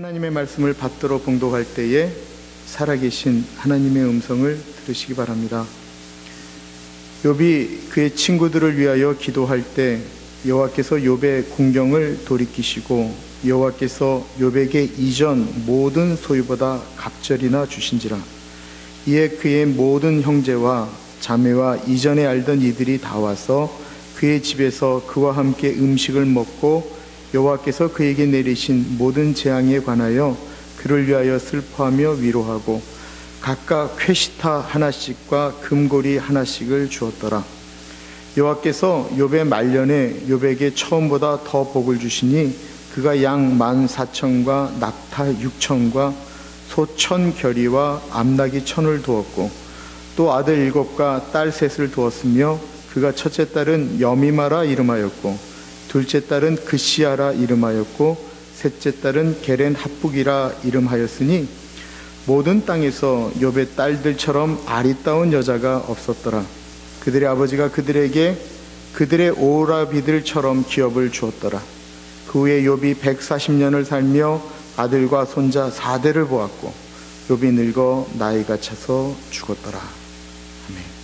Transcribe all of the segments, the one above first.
하나님의 말씀을 받들어 봉독할 때에 살아계신 하나님의 음성을 들으시기 바랍니다. 욥이 그의 친구들을 위하여 기도할 때 여호와께서 욥의 공경을 돌이키시고 여호와께서 욥에게 이전 모든 소유보다 갑절이나 주신지라. 이에 그의 모든 형제와 자매와 이전에 알던 이들이 다 와서 그의 집에서 그와 함께 음식을 먹고 여호와께서 그에게 내리신 모든 재앙에 관하여 그를 위하여 슬퍼하며 위로하고 각각 쾌시타 하나씩과 금고리 하나씩을 주었더라. 여호와께서 욥의 말년에 욥에게 처음보다 더 복을 주시니 그가 양 14,000과 낙타 6,000과 소 1,000겨리와 암나귀 1,000을 두었고 또 아들 7과 딸 3을 두었으며 그가 첫째 딸은 여미마라 이름하였고 둘째 딸은 그시아라 이름하였고 셋째 딸은 게렌 핫북이라 이름하였으니 모든 땅에서 욥의 딸들처럼 아리따운 여자가 없었더라. 그들의 아버지가 그들에게 그들의 오라비들처럼 기업을 주었더라. 그 후에 욥이 140년을 살며 아들과 손자 4대를 보았고 욥이 늙어 나이가 차서 죽었더라. 아멘.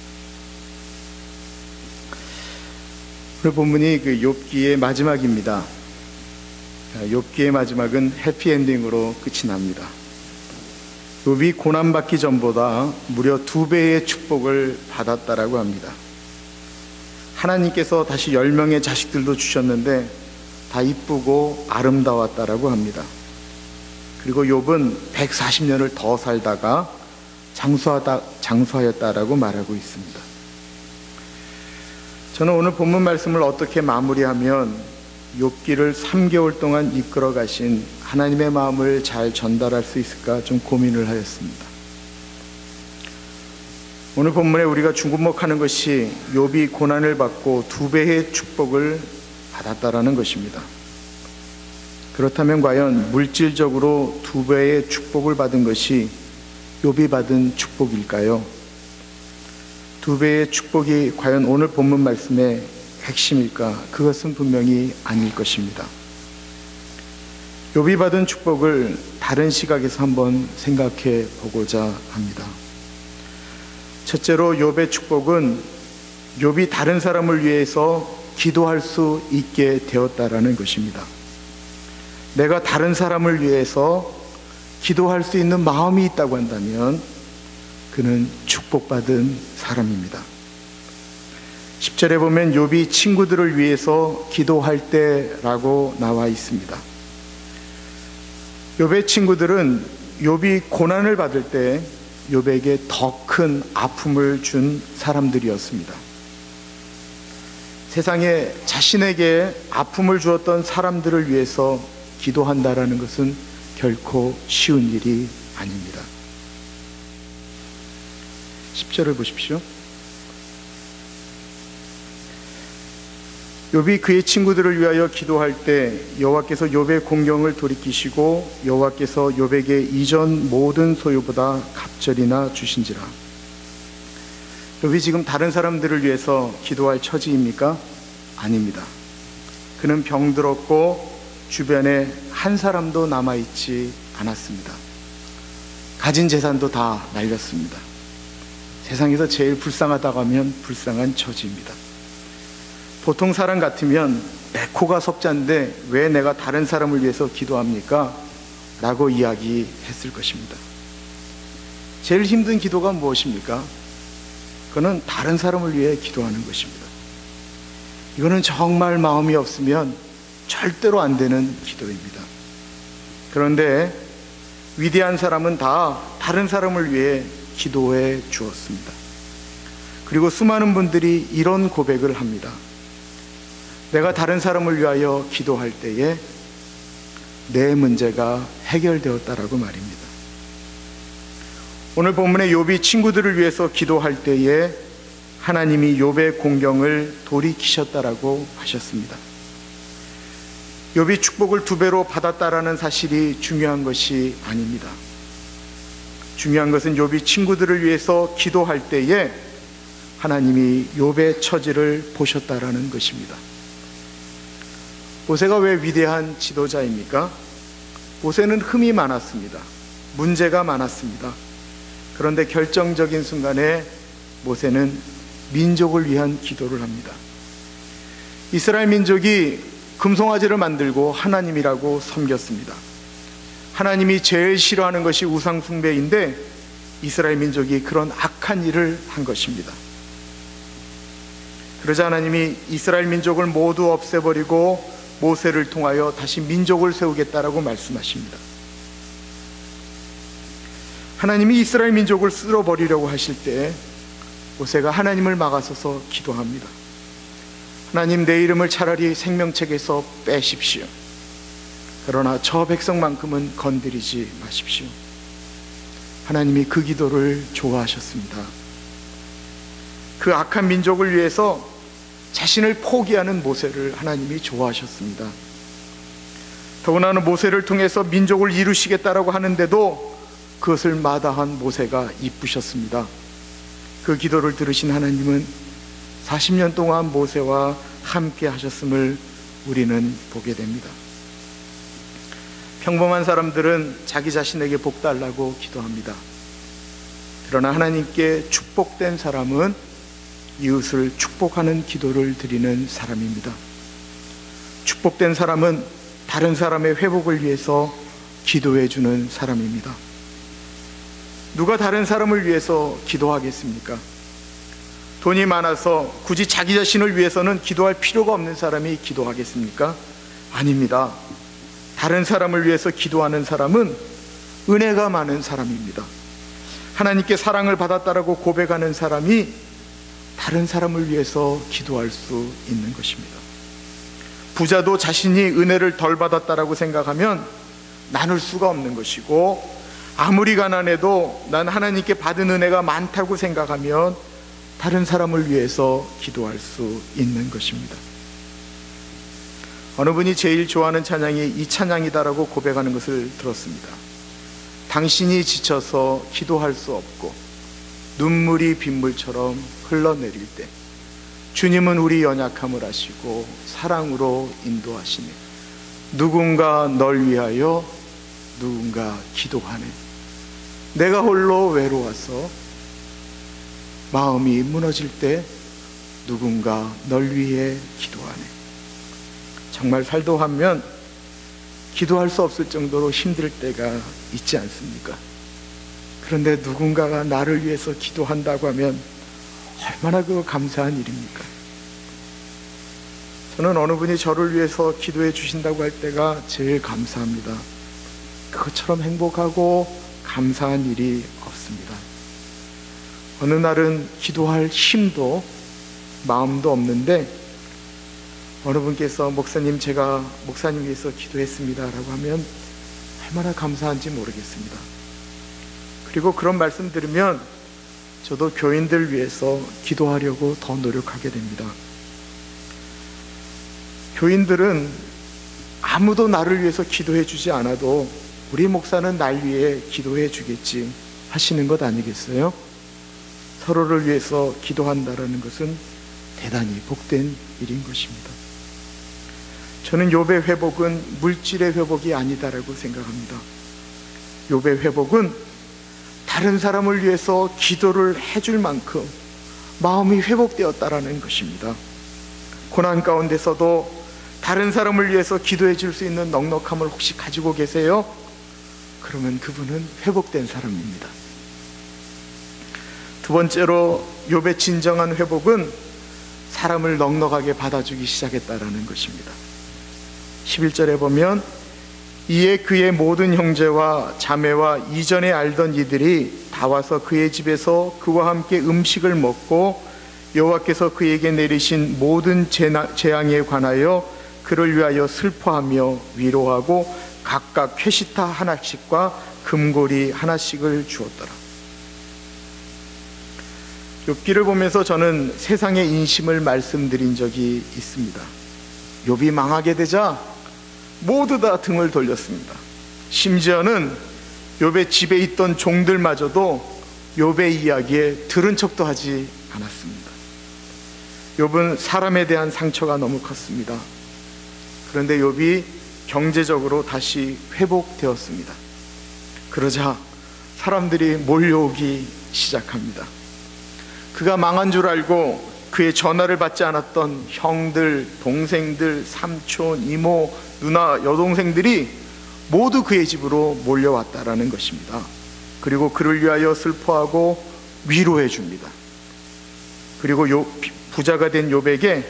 오늘 본문이 그 욥기의 마지막입니다. 욥기의 마지막은 해피엔딩으로 끝이 납니다. 욥이 고난받기 전보다 무려 2배의 축복을 받았다라고 합니다. 하나님께서 다시 10명의 자식들도 주셨는데 다 이쁘고 아름다웠다라고 합니다. 그리고 욥은 140년을 더 살다가 장수하였다라고 말하고 있습니다. 저는 오늘 본문 말씀을 어떻게 마무리하면 욥기를 3개월 동안 이끌어 가신 하나님의 마음을 잘 전달할 수 있을까 좀 고민을 하였습니다. 오늘 본문에 우리가 주목하는 것이 욥이 고난을 받고 2배의 축복을 받았다라는 것입니다. 그렇다면 과연 물질적으로 2배의 축복을 받은 것이 욥이 받은 축복일까요? 2배의 축복이 과연 오늘 본문 말씀의 핵심일까? 그것은 분명히 아닐 것입니다. 욥이 받은 축복을 다른 시각에서 한번 생각해 보고자 합니다. 첫째로 욥의 축복은 욥이 다른 사람을 위해서 기도할 수 있게 되었다라는 것입니다. 내가 다른 사람을 위해서 기도할 수 있는 마음이 있다고 한다면 그는 축복받은 사람입니다. 10절에 보면 욥이 친구들을 위해서 기도할 때라고 나와 있습니다. 욥의 친구들은 욥이 고난을 받을 때 욥에게 더 큰 아픔을 준 사람들이었습니다. 세상에 자신에게 아픔을 주었던 사람들을 위해서 기도한다라는 것은 결코 쉬운 일이 아닙니다. 10절을 보십시오. 욥이 그의 친구들을 위하여 기도할 때 여호와께서 욥의 공경을 돌이키시고 여호와께서 욥에게 이전 모든 소유보다 갑절이나 주신지라. 욥이 지금 다른 사람들을 위해서 기도할 처지입니까? 아닙니다. 그는 병들었고 주변에 한 사람도 남아있지 않았습니다. 가진 재산도 다 날렸습니다. 세상에서 제일 불쌍하다고 하면 불쌍한 처지입니다. 보통 사람 같으면 내 코가 석자인데 왜 내가 다른 사람을 위해서 기도합니까? 라고 이야기했을 것입니다. 제일 힘든 기도가 무엇입니까? 그거는 다른 사람을 위해 기도하는 것입니다. 이거는 정말 마음이 없으면 절대로 안 되는 기도입니다. 그런데 위대한 사람은 다 다른 사람을 위해 기도해 주었습니다. 그리고 수많은 분들이 이런 고백을 합니다. 내가 다른 사람을 위하여 기도할 때에 내 문제가 해결되었다라고 말입니다. 오늘 본문의 욥이 친구들을 위해서 기도할 때에 하나님이 욥의 공경을 돌이키셨다라고 하셨습니다. 욥이 축복을 2배로 받았다라는 사실이 중요한 것이 아닙니다. 중요한 것은 욥이 친구들을 위해서 기도할 때에 하나님이 욥의 처지를 보셨다라는 것입니다. 모세가 왜 위대한 지도자입니까? 모세는 흠이 많았습니다. 문제가 많았습니다. 그런데 결정적인 순간에 모세는 민족을 위한 기도를 합니다. 이스라엘 민족이 금송아지를 만들고 하나님이라고 섬겼습니다. 하나님이 제일 싫어하는 것이 우상 숭배인데 이스라엘 민족이 그런 악한 일을 한 것입니다. 그러자 하나님이 이스라엘 민족을 모두 없애버리고 모세를 통하여 다시 민족을 세우겠다라고 말씀하십니다. 하나님이 이스라엘 민족을 쓸어버리려고 하실 때 모세가 하나님을 막아서서 기도합니다. 하나님, 내 이름을 차라리 생명책에서 빼십시오. 그러나 저 백성만큼은 건드리지 마십시오. 하나님이 그 기도를 좋아하셨습니다. 그 악한 민족을 위해서 자신을 포기하는 모세를 하나님이 좋아하셨습니다. 더구나는 모세를 통해서 민족을 이루시겠다라고 하는데도 그것을 마다한 모세가 이쁘셨습니다. 그 기도를 들으신 하나님은 40년 동안 모세와 함께 하셨음을 우리는 보게 됩니다. 평범한 사람들은 자기 자신에게 복 달라고 기도합니다. 그러나 하나님께 축복된 사람은 이웃을 축복하는 기도를 드리는 사람입니다. 축복된 사람은 다른 사람의 회복을 위해서 기도해 주는 사람입니다. 누가 다른 사람을 위해서 기도하겠습니까? 돈이 많아서 굳이 자기 자신을 위해서는 기도할 필요가 없는 사람이 기도하겠습니까? 아닙니다. 다른 사람을 위해서 기도하는 사람은 은혜가 많은 사람입니다. 하나님께 사랑을 받았다라고 고백하는 사람이 다른 사람을 위해서 기도할 수 있는 것입니다. 부자도 자신이 은혜를 덜 받았다라고 생각하면 나눌 수가 없는 것이고, 아무리 가난해도 난 하나님께 받은 은혜가 많다고 생각하면 다른 사람을 위해서 기도할 수 있는 것입니다. 어느 분이 제일 좋아하는 찬양이 이 찬양이다라고 고백하는 것을 들었습니다. 당신이 지쳐서 기도할 수 없고 눈물이 빗물처럼 흘러내릴 때 주님은 우리 연약함을 아시고 사랑으로 인도하시네. 누군가 널 위하여 누군가 기도하네. 내가 홀로 외로워서 마음이 무너질 때 누군가 널 위해 기도하네. 정말 살도 하면 기도할 수 없을 정도로 힘들 때가 있지 않습니까? 그런데 누군가가 나를 위해서 기도한다고 하면 얼마나 그 감사한 일입니까? 저는 어느 분이 저를 위해서 기도해 주신다고 할 때가 제일 감사합니다. 그것처럼 행복하고 감사한 일이 없습니다. 어느 날은 기도할 힘도 마음도 없는데 어느 분께서 목사님, 제가 목사님 위해서 기도했습니다 라고 하면 얼마나 감사한지 모르겠습니다. 그리고 그런 말씀 들으면 저도 교인들 위해서 기도하려고 더 노력하게 됩니다. 교인들은 아무도 나를 위해서 기도해 주지 않아도 우리 목사는 날 위해 기도해 주겠지 하시는 것 아니겠어요? 서로를 위해서 기도한다라는 것은 대단히 복된 일인 것입니다. 저는 욥의 회복은 물질의 회복이 아니다라고 생각합니다. 욥의 회복은 다른 사람을 위해서 기도를 해줄 만큼 마음이 회복되었다라는 것입니다. 고난 가운데서도 다른 사람을 위해서 기도해 줄 수 있는 넉넉함을 혹시 가지고 계세요? 그러면 그분은 회복된 사람입니다. 두 번째로 욥의 진정한 회복은 사람을 넉넉하게 받아주기 시작했다라는 것입니다. 11절에 보면 이에 그의 모든 형제와 자매와 이전에 알던 이들이 다 와서 그의 집에서 그와 함께 음식을 먹고 여호와께서 그에게 내리신 모든 재앙에 관하여 그를 위하여 슬퍼하며 위로하고 각각 쾌시타 하나씩과 금고리 하나씩을 주었더라. 욥기를 보면서 저는 세상의 인심을 말씀드린 적이 있습니다. 욥이 망하게 되자 모두 다 등을 돌렸습니다. 심지어는 욥의 집에 있던 종들마저도 욥의 이야기에 들은 척도 하지 않았습니다. 욥은 사람에 대한 상처가 너무 컸습니다. 그런데 욥이 경제적으로 다시 회복되었습니다. 그러자 사람들이 몰려오기 시작합니다. 그가 망한 줄 알고 그의 전화를 받지 않았던 형들, 동생들, 삼촌, 이모, 누나, 여동생들이 모두 그의 집으로 몰려왔다라는 것입니다. 그리고 그를 위하여 슬퍼하고 위로해 줍니다. 그리고 부자가 된 욥에게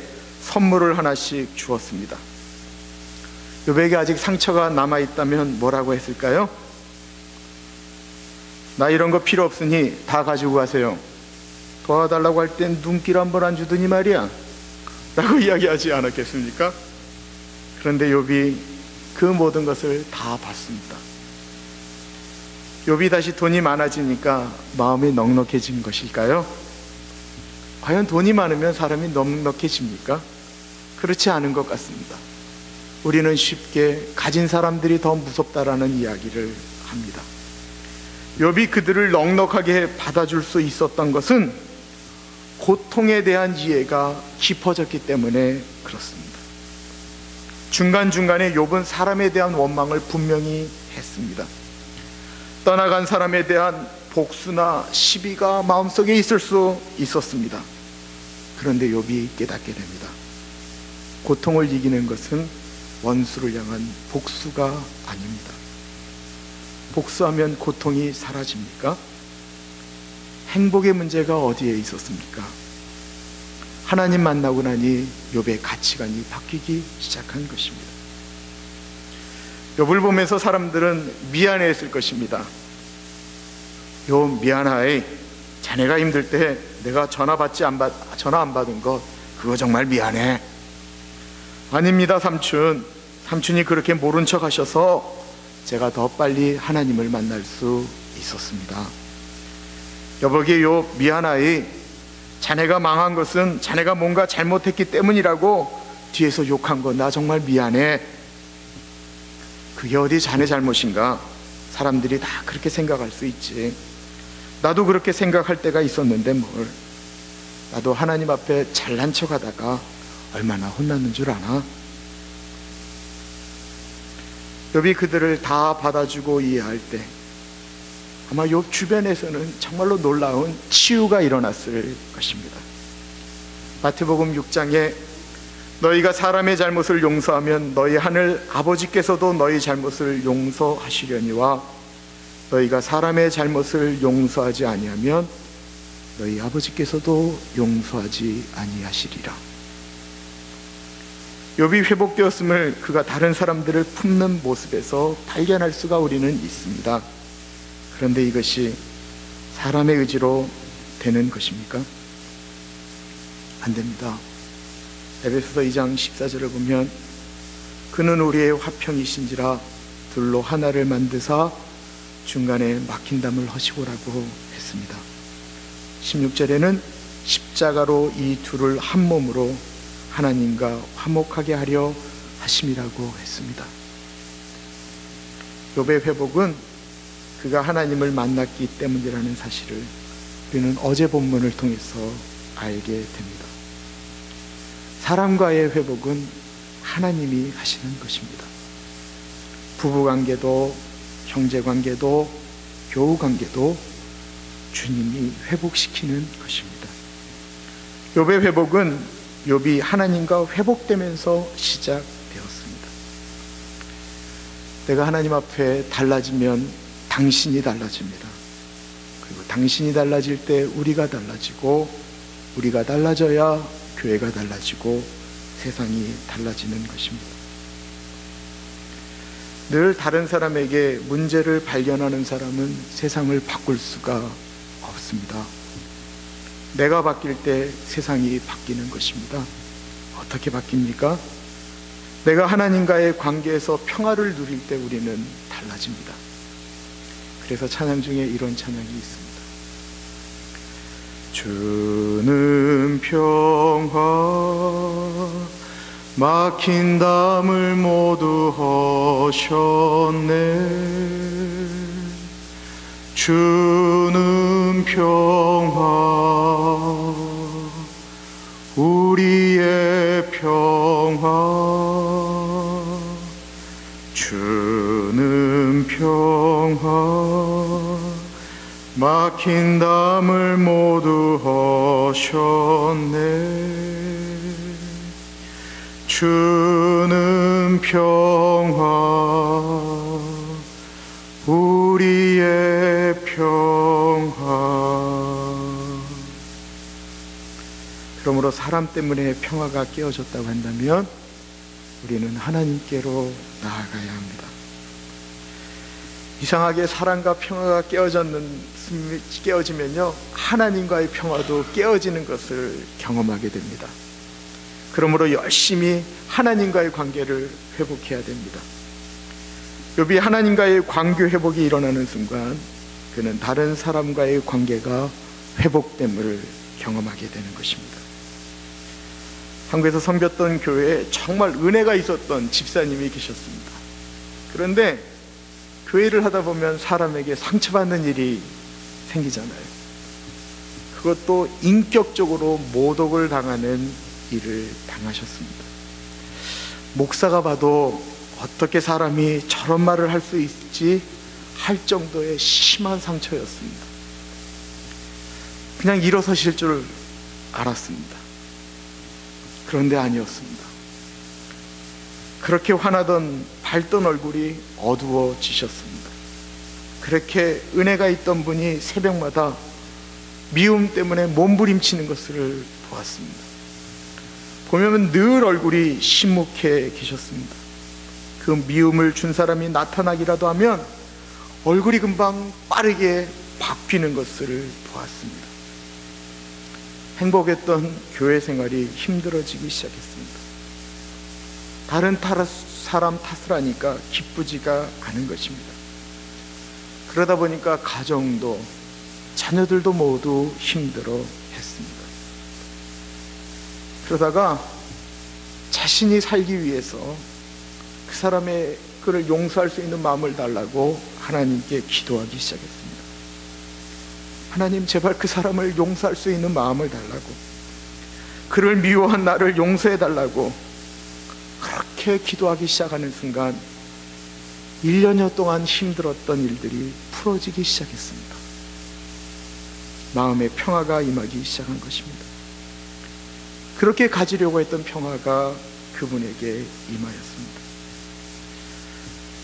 선물을 하나씩 주었습니다. 욥에게 아직 상처가 남아있다면 뭐라고 했을까요? 나 이런 거 필요 없으니 다 가지고 가세요. 도와달라고 할 땐 눈길 한 번 안 주더니 말이야 라고 이야기하지 않았겠습니까? 그런데 욥이 그 모든 것을 다 받습니다. 욥이 다시 돈이 많아지니까 마음이 넉넉해진 것일까요? 과연 돈이 많으면 사람이 넉넉해집니까? 그렇지 않은 것 같습니다. 우리는 쉽게 가진 사람들이 더 무섭다라는 이야기를 합니다. 욥이 그들을 넉넉하게 받아줄 수 있었던 것은 고통에 대한 이해가 깊어졌기 때문에 그렇습니다. 중간중간에 욥은 사람에 대한 원망을 분명히 했습니다. 떠나간 사람에 대한 복수나 시비가 마음속에 있을 수 있었습니다. 그런데 욥이 깨닫게 됩니다. 고통을 이기는 것은 원수를 향한 복수가 아닙니다. 복수하면 고통이 사라집니까? 행복의 문제가 어디에 있었습니까? 하나님 만나고 나니 욥의 가치관이 바뀌기 시작한 것입니다. 욥을 보면서 사람들은 미안해했을 것입니다. 욥 미안하이, 자네가 힘들 때 내가 전화 안 받은 것 그거 정말 미안해. 아닙니다 삼촌이 그렇게 모른 척 하셔서 제가 더 빨리 하나님을 만날 수 있었습니다. 여보게 욥 미안하이, 자네가 망한 것은 자네가 뭔가 잘못했기 때문이라고 뒤에서 욕한 거 나 정말 미안해. 그게 어디 자네 잘못인가? 사람들이 다 그렇게 생각할 수 있지. 나도 그렇게 생각할 때가 있었는데 뭘. 나도 하나님 앞에 잘난 척 하다가 얼마나 혼났는 줄 아나? 욥이 그들을 다 받아주고 이해할 때 아마 욥 주변에서는 정말로 놀라운 치유가 일어났을 것입니다. 마태복음 6장에 너희가 사람의 잘못을 용서하면 너희 하늘 아버지께서도 너희 잘못을 용서하시려니와 너희가 사람의 잘못을 용서하지 아니하면 너희 아버지께서도 용서하지 아니하시리라. 욥이 회복되었음을 그가 다른 사람들을 품는 모습에서 발견할 수가 우리는 있습니다. 그런데 이것이 사람의 의지로 되는 것입니까? 안 됩니다. 에베소서 2장 14절을 보면 그는 우리의 화평이신지라 둘로 하나를 만드사 중간에 막힌 담을 허시고라고 했습니다. 16절에는 십자가로 이 둘을 한 몸으로 하나님과 화목하게 하려 하심이라고 했습니다. 욥의 회복은 그가 하나님을 만났기 때문이라는 사실을 우리는 어제 본문을 통해서 알게 됩니다. 사람과의 회복은 하나님이 하시는 것입니다. 부부관계도 형제관계도 교우관계도 주님이 회복시키는 것입니다. 욥의 회복은 욥이 하나님과 회복되면서 시작되었습니다. 내가 하나님 앞에 달라지면 당신이 달라집니다. 그리고 당신이 달라질 때 우리가 달라지고 우리가 달라져야 교회가 달라지고 세상이 달라지는 것입니다. 늘 다른 사람에게 문제를 발견하는 사람은 세상을 바꿀 수가 없습니다. 내가 바뀔 때 세상이 바뀌는 것입니다. 어떻게 바뀝니까? 내가 하나님과의 관계에서 평화를 누릴 때 우리는 달라집니다. 그래서 찬양 중에 이런 찬양이 있습니다. 주는 평화 막힌 담을 모두 허셨네. 주는 평화 우리의 평화 평화 막힌 담을 모두 허셨네. 주는 평화 우리의 평화. 그러므로 사람 때문에 평화가 깨어졌다고 한다면 우리는 하나님께로 나아가야 합니다. 이상하게 사랑과 평화가 깨어지면요, 하나님과의 평화도 깨어지는 것을 경험하게 됩니다. 그러므로 열심히 하나님과의 관계를 회복해야 됩니다. 욥이 하나님과의 관계 회복이 일어나는 순간 그는 다른 사람과의 관계가 회복됨을 경험하게 되는 것입니다. 한국에서 섬겼던 교회에 정말 은혜가 있었던 집사님이 계셨습니다. 그런데 교회를 하다 보면 사람에게 상처받는 일이 생기잖아요. 그것도 인격적으로 모독을 당하는 일을 당하셨습니다. 목사가 봐도 어떻게 사람이 저런 말을 할 수 있지 할 정도의 심한 상처였습니다. 그냥 일어서실 줄 알았습니다. 그런데 아니었습니다. 그렇게 화나던 밝던 얼굴이 어두워지셨습니다. 그렇게 은혜가 있던 분이 새벽마다 미움 때문에 몸부림치는 것을 보았습니다. 보면 늘 얼굴이 심목해 계셨습니다. 그 미움을 준 사람이 나타나기라도 하면 얼굴이 금방 빠르게 바뀌는 것을 보았습니다. 행복했던 교회 생활이 힘들어지기 시작했습니다. 다른 사람 탓을 하니까 기쁘지가 않은 것입니다. 그러다 보니까 가정도 자녀들도 모두 힘들어 했습니다. 그러다가 자신이 살기 위해서 그 사람의 그를 용서할 수 있는 마음을 달라고 하나님께 기도하기 시작했습니다. 하나님, 제발 그 사람을 용서할 수 있는 마음을 달라고, 그를 미워한 나를 용서해 달라고 그렇게 기도하기 시작하는 순간 1년여 동안 힘들었던 일들이 풀어지기 시작했습니다. 마음의 평화가 임하기 시작한 것입니다. 그렇게 가지려고 했던 평화가 그분에게 임하였습니다.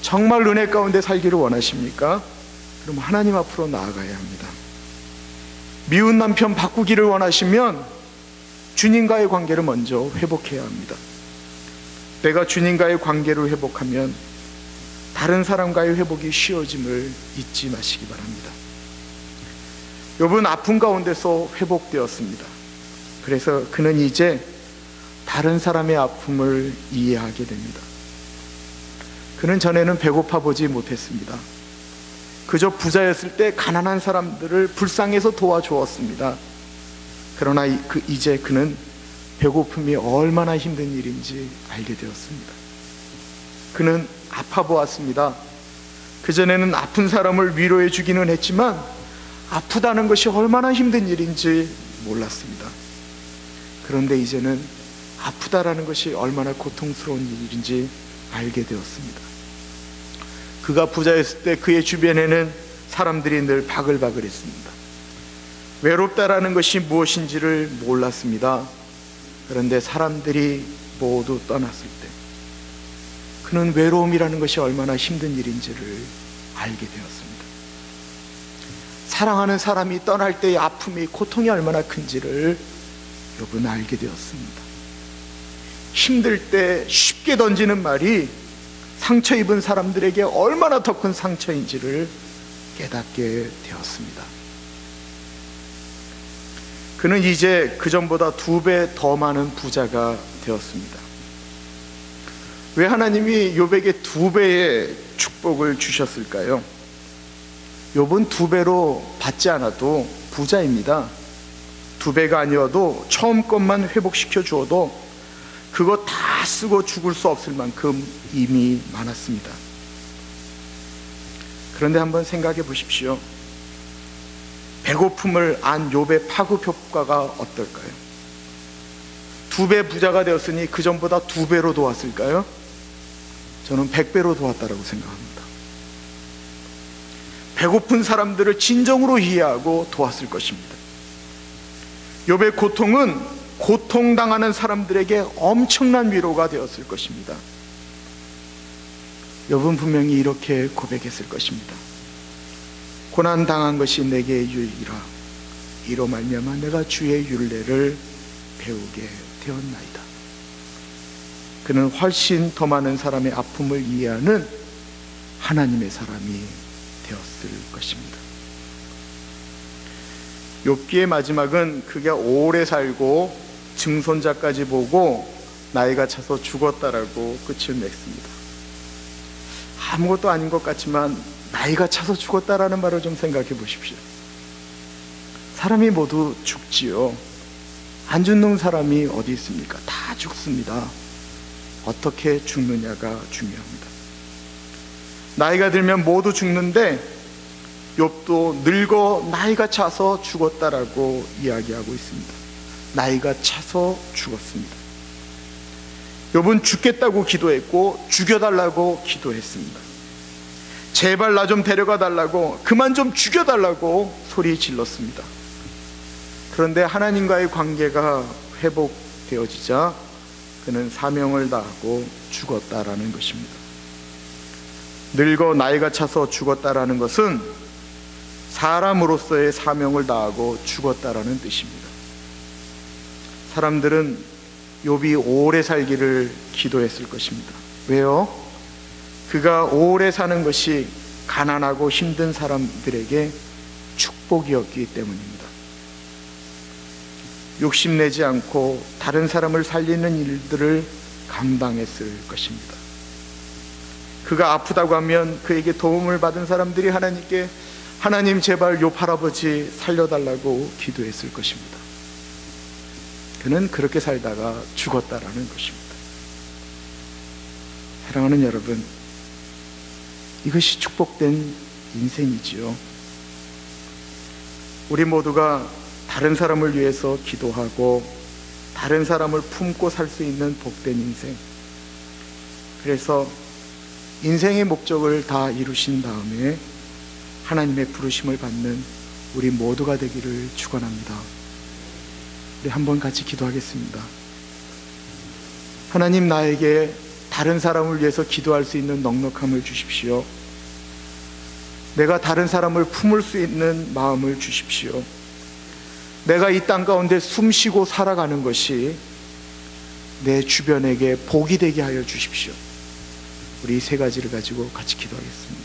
정말 은혜 가운데 살기를 원하십니까? 그럼 하나님 앞으로 나아가야 합니다. 미운 남편 바꾸기를 원하시면 주님과의 관계를 먼저 회복해야 합니다. 내가 주님과의 관계를 회복하면 다른 사람과의 회복이 쉬워짐을 잊지 마시기 바랍니다. 욥은 아픔 가운데서 회복되었습니다. 그래서 그는 이제 다른 사람의 아픔을 이해하게 됩니다. 그는 전에는 배고파 보지 못했습니다. 그저 부자였을 때 가난한 사람들을 불쌍해서 도와주었습니다. 그러나 이제 그는 배고픔이 얼마나 힘든 일인지 알게 되었습니다. 그는 아파 보았습니다. 그전에는 아픈 사람을 위로해 주기는 했지만 아프다는 것이 얼마나 힘든 일인지 몰랐습니다. 그런데 이제는 아프다라는 것이 얼마나 고통스러운 일인지 알게 되었습니다. 그가 부자였을 때 그의 주변에는 사람들이 늘 바글바글했습니다. 외롭다라는 것이 무엇인지를 몰랐습니다. 그런데 사람들이 모두 떠났을 때 그는 외로움이라는 것이 얼마나 힘든 일인지를 알게 되었습니다. 사랑하는 사람이 떠날 때의 아픔이, 고통이 얼마나 큰지를 욥은 알게 되었습니다. 힘들 때 쉽게 던지는 말이 상처 입은 사람들에게 얼마나 더 큰 상처인지를 깨닫게 되었습니다. 그는 이제 그전보다 2배 더 많은 부자가 되었습니다. 왜 하나님이 욥에게 2배의 축복을 주셨을까요? 욥은 2배로 받지 않아도 부자입니다. 2배가 아니어도 처음 것만 회복시켜 주어도 그거 다 쓰고 죽을 수 없을 만큼 이미 많았습니다. 그런데 한번 생각해 보십시오. 배고픔을 안 욥의 파급 효과가 어떨까요? 2배 부자가 되었으니 그전보다 2배로 도왔을까요? 저는 100배로 도왔다라고 생각합니다. 배고픈 사람들을 진정으로 이해하고 도왔을 것입니다. 욥의 고통은 고통당하는 사람들에게 엄청난 위로가 되었을 것입니다. 욥은 분명히 이렇게 고백했을 것입니다. 고난당한 것이 내게 유익이라. 이로 말미암아 내가 주의 율례를 배우게 되었나이다. 그는 훨씬 더 많은 사람의 아픔을 이해하는 하나님의 사람이 되었을 것입니다. 욥기의 마지막은 그가 오래 살고 증손자까지 보고 나이가 차서 죽었다라고 끝을 맺습니다. 아무것도 아닌 것 같지만 나이가 차서 죽었다라는 말을 좀 생각해 보십시오. 사람이 모두 죽지요. 안 죽는 사람이 어디 있습니까? 다 죽습니다. 어떻게 죽느냐가 중요합니다. 나이가 들면 모두 죽는데 욥도 늙어 나이가 차서 죽었다라고 이야기하고 있습니다. 나이가 차서 죽었습니다. 욥은 죽겠다고 기도했고 죽여달라고 기도했습니다. 제발 나 좀 데려가 달라고, 그만 좀 죽여달라고 소리 질렀습니다. 그런데 하나님과의 관계가 회복되어지자 그는 사명을 다하고 죽었다라는 것입니다. 늙어 나이가 차서 죽었다라는 것은 사람으로서의 사명을 다하고 죽었다라는 뜻입니다. 사람들은 욥이 오래 살기를 기도했을 것입니다. 왜요? 그가 오래 사는 것이 가난하고 힘든 사람들에게 축복이었기 때문입니다. 욕심내지 않고 다른 사람을 살리는 일들을 감당했을 것입니다. 그가 아프다고 하면 그에게 도움을 받은 사람들이 하나님께 하나님 제발 욥 할아버지 살려달라고 기도했을 것입니다. 그는 그렇게 살다가 죽었다라는 것입니다. 사랑하는 여러분, 이것이 축복된 인생이지요. 우리 모두가 다른 사람을 위해서 기도하고 다른 사람을 품고 살 수 있는 복된 인생, 그래서 인생의 목적을 다 이루신 다음에 하나님의 부르심을 받는 우리 모두가 되기를 축원합니다. 우리 한번 같이 기도하겠습니다. 하나님, 나에게 다른 사람을 위해서 기도할 수 있는 넉넉함을 주십시오. 내가 다른 사람을 품을 수 있는 마음을 주십시오. 내가 이 땅 가운데 숨쉬고 살아가는 것이 내 주변에게 복이 되게 하여 주십시오. 우리 이 세 가지를 가지고 같이 기도하겠습니다.